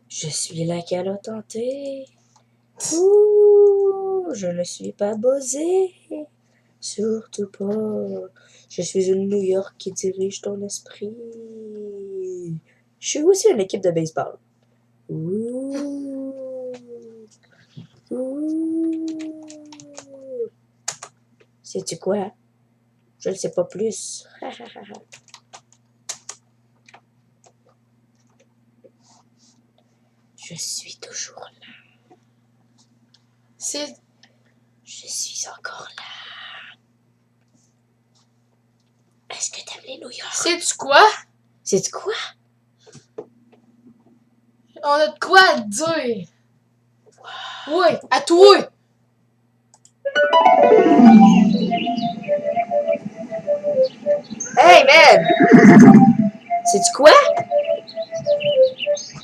Je suis la calotte hantée. Ouh, je ne suis pas buzzée. Surtout pas. Je suis une New York qui dirige ton esprit. Je suis aussi une équipe de baseball. Ouh. Ouh. Sais-tu quoi? Je ne sais pas plus. Je suis toujours là. Je suis encore là. Est-ce que t'aimes les New York? Sais-tu quoi? Sais-tu quoi? On a de quoi à te dire. Oui, à toi. Hey man! Sais-tu quoi?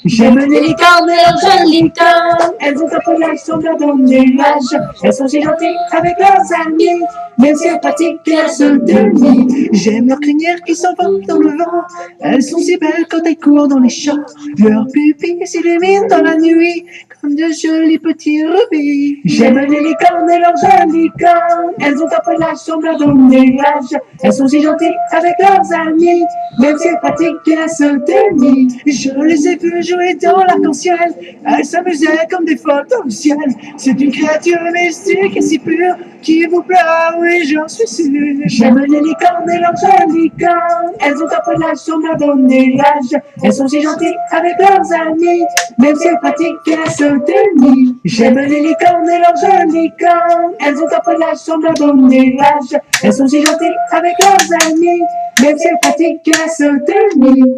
J'aime les licornes et leurs jolies cornes. Elles ont un pelage semblant d'un nuage. Elles sont si gentilles avec leurs amis, même si elles pratiquent la sodomie. J'aime leurs crinières qui s'envolent dans le vent. Elles sont si belles quand elles courent dans les champs. Leurs pupilles s'illuminent dans la nuit comme de jolis petits rubis. J'aime les licornes et leurs jolies cornes. Elles ont un pelage semblant d'un nuage. Elles sont si gentilles avec leurs amis, même si elles pratiquent la sodomie. Je les ai vues jouer dans l'arc-en-ciel. Elles s'amusaient comme des folles dans le ciel. C'est une créature mystique et si pure qui vous plaira, oui, j'en suis sûr. J'aime les licornes et leurs jolies cornes. Elles ont un pelage semblant d'un nuage. Elles sont si gentilles avec leurs amis, même si elles pratiquent la sodomie. J'aime les licornes et leurs jolies cornes. Elles ont un pelage semblant d'un nuage. Elles sont si gentilles avec leurs amis, même si elles pratiquent la sodomie.